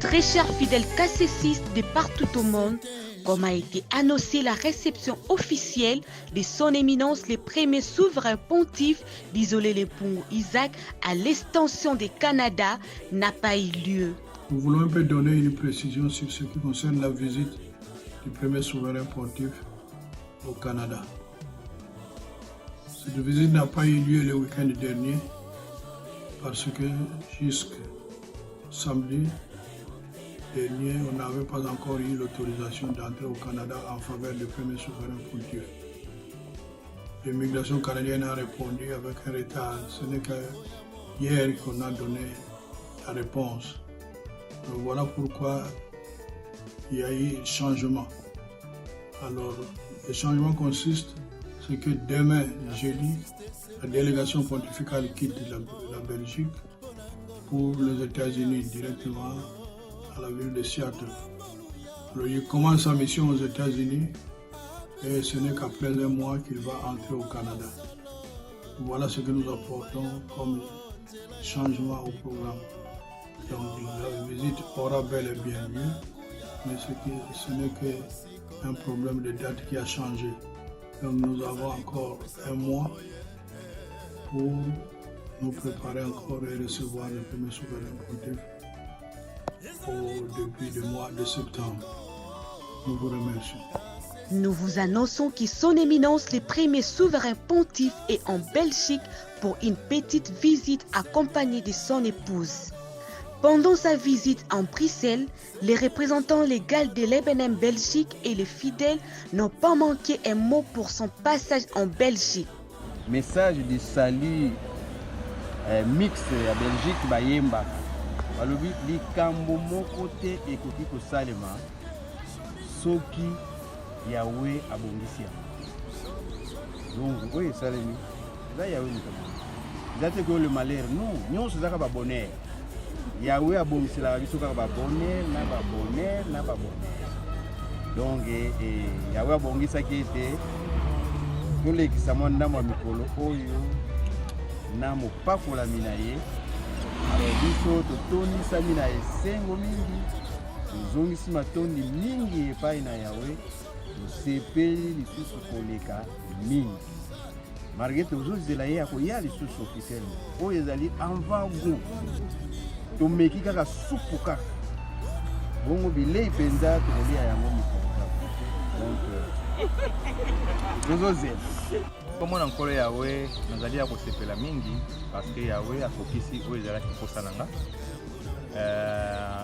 Très chers fidèles cassésistes de partout au monde, comme a été annoncé la réception officielle de son éminence le premier souverain pontife d'isoler les ponts Isaac à l'extension du Canada n'a pas eu lieu. Nous voulons un peu donner une précision sur ce qui concerne la visite du premier souverain pontife au Canada. Cette visite n'a pas eu lieu le week-end dernier parce que jusqu'à samedi dernier, on n'avait pas encore eu l'autorisation d'entrer au Canada en faveur du premier souverain pontife. L'immigration canadienne a répondu avec un retard. Ce n'est qu'hier qu'on a donné la réponse. Donc voilà pourquoi il y a eu un changement. Alors, le changement consiste, c'est que demain, jeudi, la délégation pontificale quitte la Belgique pour les États-Unis directement à la ville de Seattle. Alors, il commence sa mission aux États-Unis et ce n'est qu'après un mois qu'il va entrer au Canada. Voilà ce que nous apportons comme changement au programme. Donc la visite aura bel et bien lieu, mais ce n'est qu'un problème de date qui a changé. Donc nous avons encore un mois pour nous préparer encore et recevoir le premier souverain pontife depuis le mois de septembre. Nous vous remercions. Nous vous annonçons que son éminence le premier souverain pontife est en Belgique pour une petite visite accompagnée de son épouse. Pendant sa visite en Bruxelles, les représentants légaux de l'EBNM Belgique et les fidèles n'ont pas manqué un mot pour son passage en Belgique. Message de salut mix à Belgique bayemba. Balobi likambo moko te ekoki kosalema soki Yahweh abongisi. Donc oui, salemi. Là Yahweh nous date que le malheur non, nous sommes pas bonheur. Yahweh abongisi la biso ka ba bonheur, na ba bonheur. Donc Yahweh abongisa ki était nous lekisa mwanda mwa mikolo oyo na mopakola minaye. Alors biso totoni sami na esengo mingi. Tozongisi matondi mingi epai na Yahweh. Sepeli lisusu koleka mingi. Malgré tozozela ye akoya lisusu officiellement. Oyo ezali avant goût. Tomeki kaka supu kaka. Bongo bilei penza tokolia yango mikolo kaka. Donc tozozela. Komona nkolo Yahweh nazali ya kosepela mingi parce que Yahweh akokisi oyo ezalaki posa na nga.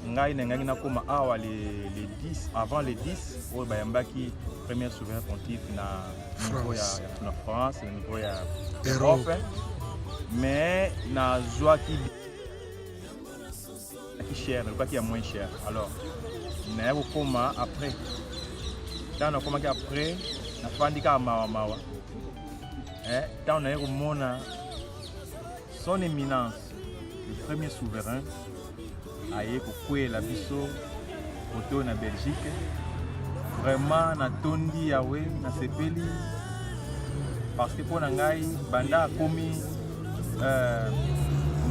Ngai nengangi nakoma awa les 10 avant les 10 oyo bayambaki premier souverain pontife na niveau ya France, na niveau ya Europe, mais na zwaki cher, na zwaki ya moins cher. Alors na yako koma après, tant na koma ki après na fandika mawa tant na yako mona son éminence le premier souverain aye kokwela biso koto na Belgique. Vraiment na tondi Yahweh na sepeli parce que pour ngai banda komi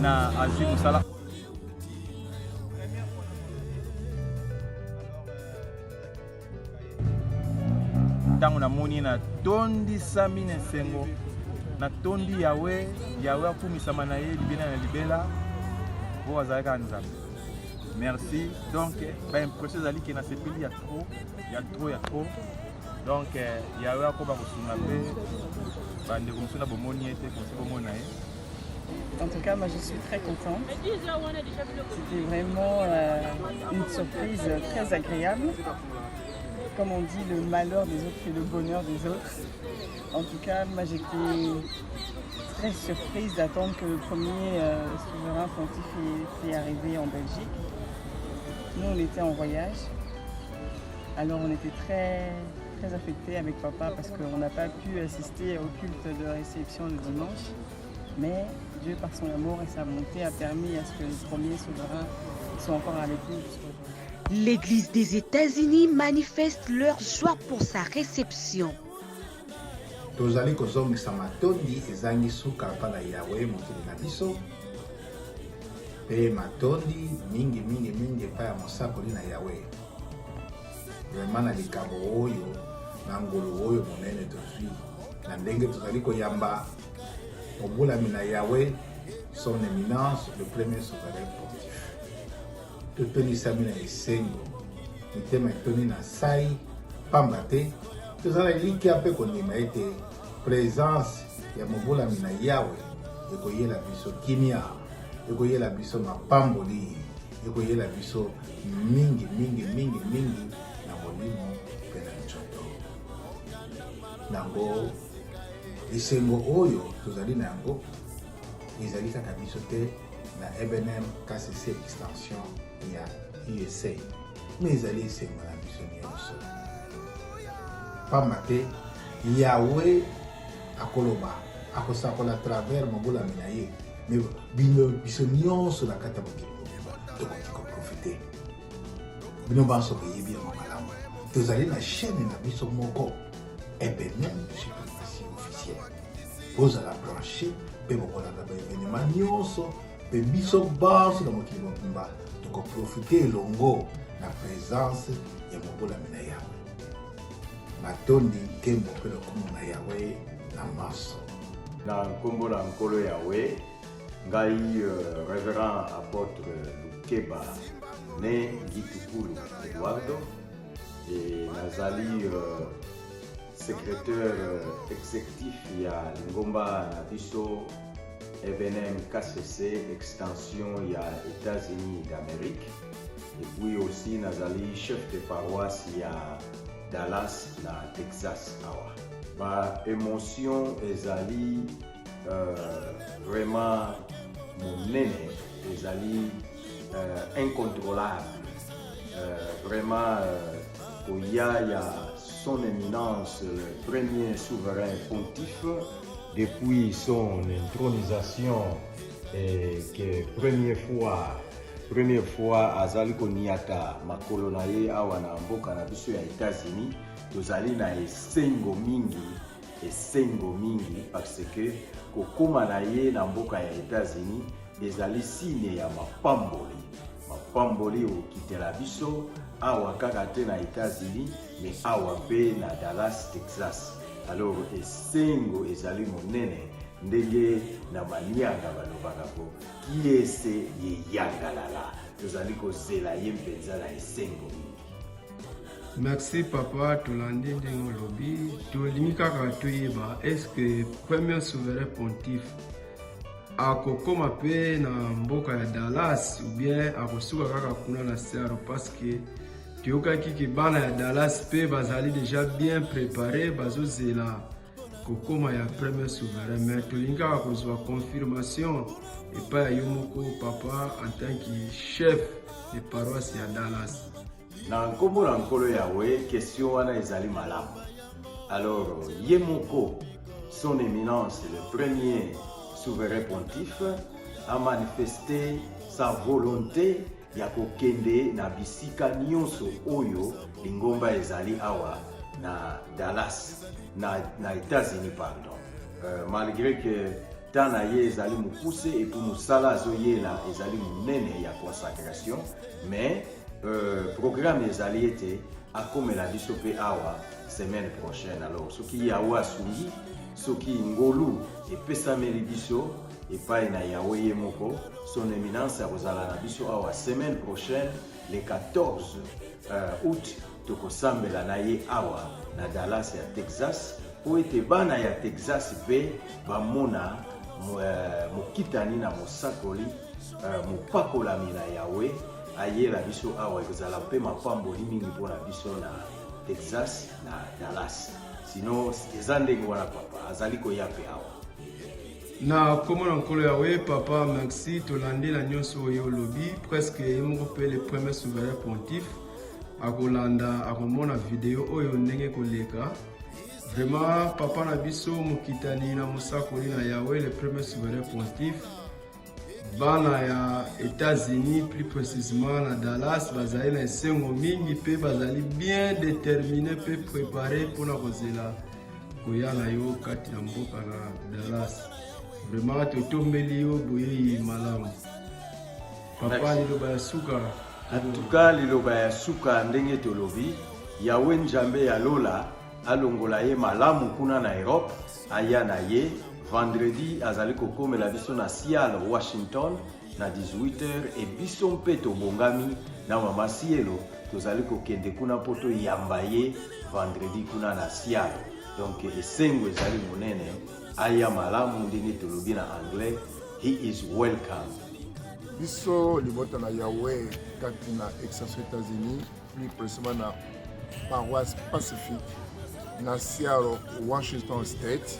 na azwi musala tango na moni na tondi sami na sengo na tondi Yahweh akumisama na ye libela na libela po azalaka nzambe. Merci. Donc, impression zali que na sepeli ya trop. Donc, Yahweh akoba kosunga pe bande komsuna bomoni ete komona ye. En tout cas, moi je suis très contente. C'était vraiment une surprise très agréable. Comme on dit, le malheur des autres fait le bonheur des autres. En tout cas, moi j'étais très surprise d'attendre que le premier souverain pontife est arrivé en Belgique. Nous, on était en voyage. Alors on était très affectés avec papa parce qu'on n'a pas pu assister au culte de réception le dimanche. Mais Dieu, par son amour et sa bonté, a permis à ce que les premiers souverains soient encore avec nous jusqu'aujourd'hui. L'Église des États-Unis manifeste leur joie pour sa réception. Tozali kozongisa matondi ezangi suka mpona Yahweh mokili na biso. pe matondi mingi pa ya mosakoli na Yahweh. Vraiment na likambo oyo na ngolo oyo monene tozwi na ndenge tozali koyamba mobulami na Yahweh, son éminence, le premier souverain pontife. Totonisami na esengo mitema etoni na sai pamba te tozala liki ape kondima ete présence ya mobulami na Yahweh ekoyela biso kimia, ekoyela biso mapamboli, ekoyela biso mingi na molimo pe na nzoto. Nango esengo oyo tozali na yango ezali kaka biso te na EBNM KCC extension ya USA, mais ezali esengo na biso nyonso. Pamba te Yahweh akoloba akosakola à travers mobulami na ye, mais bino biso nyonso na kati ya mokili tokoki koprofite. Bino banso koyebi yango malamu, tozali na chaîne na biso moko EBNM suprématie officielle. Bozala branché mpe bokolanda baévénement nyonso mpe biso banso na mokili mobimba tokoprofite elongo na présence ya mobulami na Yahweh. Matondi nkembo mpe lokumu na Yahweh na maso. Na nkombo na nkolo Yahweh, ngai révérend apôtre Lukeba ne Gitukulu Eduardo et nazali secrétaire exécutif ya Lingomba na biso EBNM KCC extension ya États-Unis d'Amérique, et puis aussi nazali chef de paroisse ya Dallas na Texas awa. Ma émotion ezali vraiment monene, ezali incontrôlable, vraiment koya ya son éminence le premier souverain pontife depuis son intronisation, et que première fois azali koniata makolo na ye awa na mboka na biso ya États-Unis. Tozali na esengo mingi parce que kokoma na ye na mboka ya États-Unis ezali signe ya mapamboli okitela biso awa kaka te na États-Unis, mais awa pe na Dallas, Texas. Alors esengo ezali monene ndenge na manianga balobaka ko kiese ye yangalala, tozali kozela ye mpenza na esengo. Merci papa, tolandi ndenge olobi tolingi kaka toyeba est-ce que premier souverain pontife akokoma pe na mboka ya Dallas ou bien akosuka kaka kuna na Seattle, parce que toyokaki ke bana ya Dallas pe bazali déjà bien préparé bazozela kokoma ya premier souverain, mais tolingi kaka kozwa confirmation epai ya yo moko papa en tant que chef de paroisse ya Dallas. Na nkombo na nkolo Yahweh, question wana ezali malamu. Alors ye moko son éminence le premier souverain pontife a manifesté sa volonté ya kokende na bisika nyonso oyo lingomba ezali awa na Dallas na États-Unis pardon, malgré que tana ye ezali mukuse et pour musala azoyela ezali munene ya consacration, mais programme ezali ete akomela biso pe awa semaine prochaine. Alors soki Yahweh asungi, soki ngolu epesameli biso epai na Yahweh ye moko, son éminence akozala na biso awa semaine prochaine le 14 août tokosambela na ye awa na Dallas ya Texas, po ete bana ya Texas pe bamona mokitani na mosakoli mopakolami na Yahweh ayela biso awa ekozala pe mapamboli mingi mpona biso na Texas na Dallas. Sino eza ndenge wana papa azali koya pe awa. Na kombo na nkolo Yahweh papa, merci tolandi na nyonso oyo olobi, presque ye moko pe le premier souverain pontife akolanda akomona video oyo ndenge koleka. Vraiment papa na biso mokitani na mosakoli na Yahweh le premier souverain pontife bana ya États-Unis, plus précisément na Dallas, bazali na esengo mingi pe bazali bien déterminé pe préparé pour na kozela koya na yo kati na mboka na Dallas. Vraiment totombeli yo boye malamu. Papa liloba ya suka. En tout cas, liloba ya suka ndenge tolobi, Yahweh Nzambe ya lola alongola ye malamu kuna na Europe, aya na ye vendredi azali kokomela biso na Seattle, Washington na 18h et biso mpe tobongami na mama Sielo tozali kokende kuna po toyamba ye vendredi kuna na Seattle. Donc esengo ezali monene aya malamu ndenge tolobi na anglais, he is welcome. Biso libota na Yahweh kati na Extension États-Unis, plus précisément na paroisse Pacifique na Seattle, Washington State.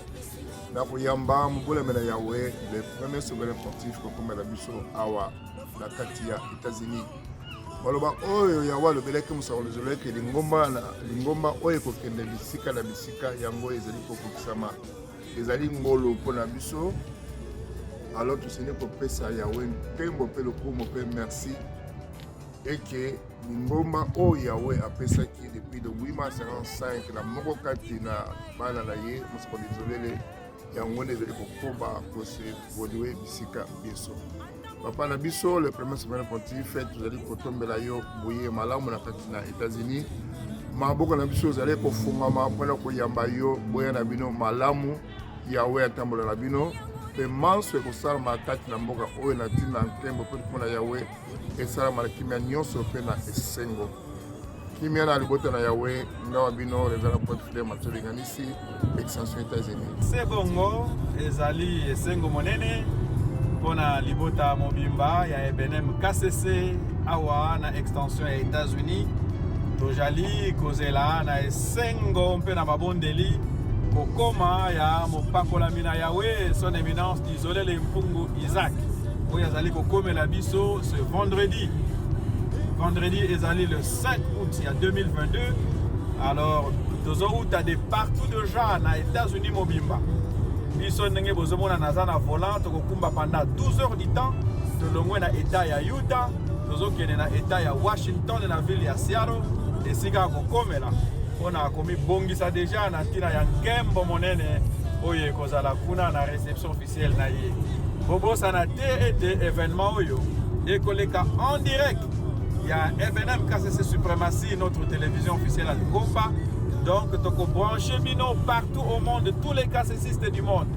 Na koyamba mboleme na Yahweh, le premier souverain pontife kokomela biso awa na kati ya États-Unis. Maloba oyo Yahweh lobelaki musakolo zoleke lingomba oyo kokende bisika na bisika yango ezali kokokisama. Ezali ngolo mpona biso. Alors tu sais pour pesa Yahweh tembo pe lokumo pe merci et que lingomba o Yahweh a pesa qui depuis le 8 mars 55 la moko kati na bana na ye musako désolé yango ne zeli kokoba ko se vodoué bisika biso. Papa na biso le premier souverain pontife tozali kotombela yo boye malamu na kati na États-Unis. Maboko na biso zali kofungama mpona koyamba yo boye na bino malamu Yahweh atambola na bino. Le manso ekosala makati na mboka oyo na ntina nkembo mpe mpona Yahweh esalama na kimia nyonso mpe na esengo. Kimia na libota na Yahweh ngawa bino rezala pote file matolinganisi Extension États-Unis. Sebongo ezali esengo monene mpona libota mobimba ya EBNM KCC awa na Extension ya États-Unis. Tojali kozela na esengo mpe na mabondeli kokoma ya mopakolami na Yahweh, son éminence d'Isolé le Mpungu Isaac. Oyo azali kokomela biso ce vendredi. Vendredi ezali le 5 août il y a 2022. Alors tozouta de partout de gens na États-Unis mobimba. Biso ndenge bozomona naza na volant tokokumba pendant 12 heures du temps. Tolongwe na état ya Utah, tozokende na état ya Washington na ville ya Seattle esika kokomela. On a commis bongisa déjà na tina ya nkembo monene oyo ekozala kuna na réception officielle na ye. Bobo sana te événement oyo ekoleka en direct. Il y a EBNM KCC Suprématie, notre télévision officielle à Ngomba. Donc toko branché bino partout au monde, tous les KCCistes du monde.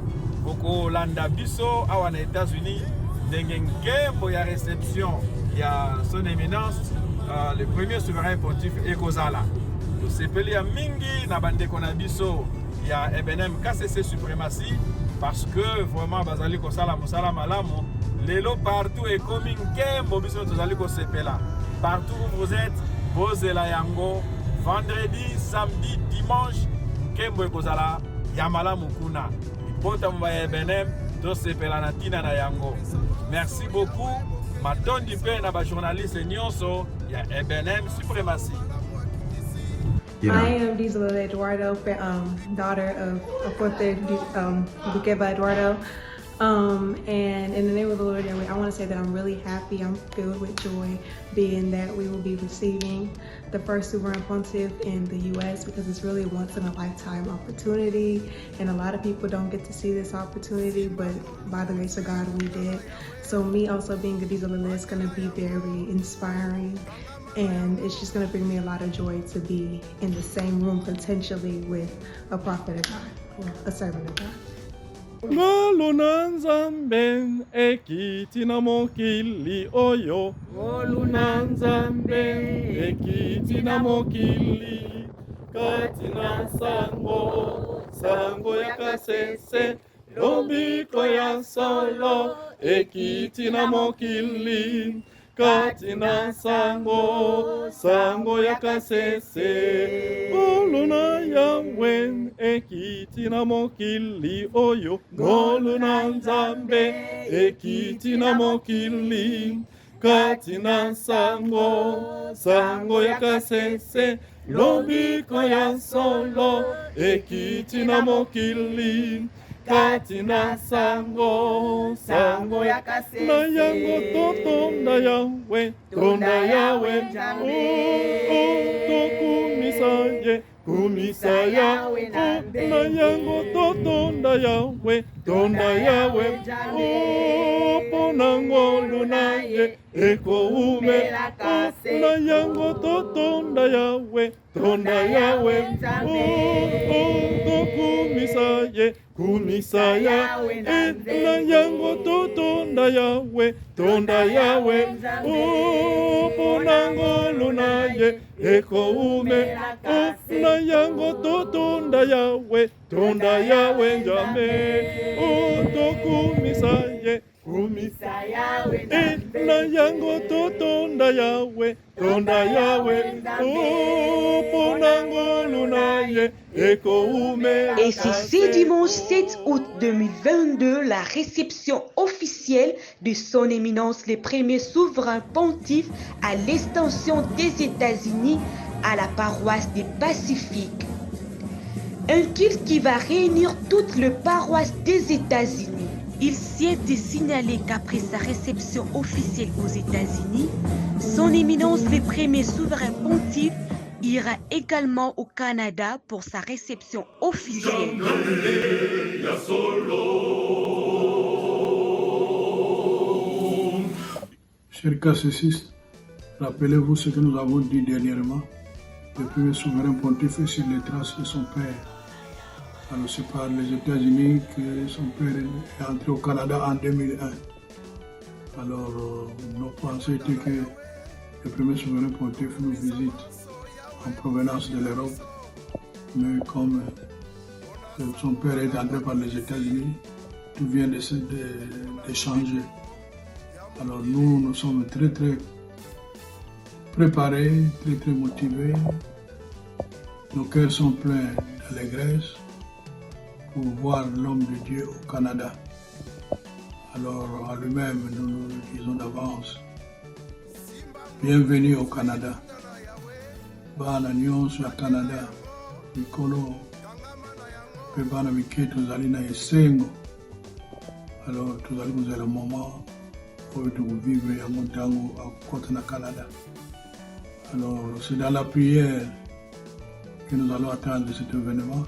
Boko landa biso awa na États-Unis ndenge nkembo ya réception ya son éminence le premier souverain pontife ekozala. Sepeli ya mingi na bandeko na biso ya EBNM KCC Suprématie parce que vraiment bazali kosala mosala malamu lelo partout et comme nkembo biso tozali kosepela partout où vous êtes bozela yango vendredi samedi dimanche nkembo ekozala ya malamu kuna ipota mba ya EBNM tosepela na tina na yango. Merci beaucoup matondi mpe na ba journaliste nyonso ya EBNM Suprématie. I am Diesel Eduardo, daughter of Aporte Bukeba Eduardo. And in the name of the Lord, I want to say that I'm really happy. I'm filled with joy being that we will be receiving the first Souverain Pontiff in the U.S. because it's really a once-in-a-lifetime opportunity. And a lot of people don't get to see this opportunity, but by the grace of God, we did. So me also being a Diesel is going to be very inspiring. And it's just going to bring me a lot of joy to be in the same room potentially with a prophet of God, or a servant of God. Ngoluna Nzambe ekiti na mokili oyo. Ngoluna Nzambe ekiti na mokili. Kati na sango ya kasese. Lobiko ya solo ekiti na mokili. Kati na sango ya kasese. Ngoluna Yahweh ekiti na mokili oyo. Ngoluna Nzambe ekiti na mokili. Kati na sango ya kasese. Lobiko ya solo ekiti na mokili. Kati na sango ya kasese. Na yango totonda Yahweh, tonda Yahweh, tokumisa ye, kumisa yawe na yango totonda yawe tonda yawe pona ngolu na ye ekoume na yango totonda yawe tonda yawe kumisa yawe na yango totonda yawe tonda yawe pona ngolu na ye ekoume na yango totonda yawe tonda yawe njame tokumisa ye kumisa yawe na yango totonda yawe tonda yawe pona ngolu na ye ekoume. Et c'est ce dimanche 7 août 2022 la réception officielle de son éminence le premier souverain pontife à l'extension des États-Unis à la paroisse des Pacifiques. Un culte qui va réunir toute la paroisse des États-Unis. Il s'y est signalé qu'après sa réception officielle aux États-Unis, son éminence le premier souverain pontife ira également au Canada pour sa réception officielle. Chers cassésistes, rappelez-vous ce que nous avons dit dernièrement. Le premier souverain pontife est sur les traces de son père. Alors c'est par les États-Unis que son père est entré au Canada en 2001. Alors nos pensées étaient que le premier souverain pontife nous visite en provenance de l'Europe. Mais comme son père est entré par les États-Unis, tout vient de changer. Alors nous sommes très préparés, très motivés. Nos cœurs sont pleins d'allégresse pour voir l'homme de Dieu au Canada. Alors à lui-même, nous disons d'avance, bienvenue au Canada. Bana nyonso ya Canada, mikolo, pe bana mike tozali na esengo. Alors tozali kozala moment oyo tokovivre yango ntango akota na Canada. Alors c'est dans la prière que nous allons attendre cet événement.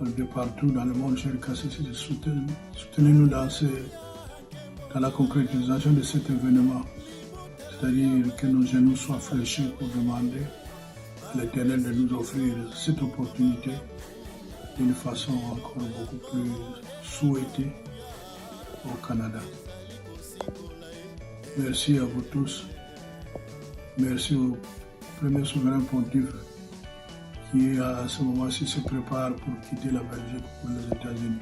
De partout dans le monde, chers cassésistes, soutenez-nous dans la concrétisation de cet événement. C'est-à-dire que nos genoux soient fléchis pour demander à l'Éternel de nous offrir cette opportunité d'une façon encore beaucoup plus souhaitée au Canada. Merci à vous tous. Merci au premier souverain pontife qui à ce moment-ci se prépare pour quitter la Belgique pour les États-Unis.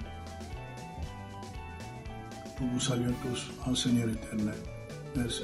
Nous vous saluons tous en Seigneur éternel. Merci.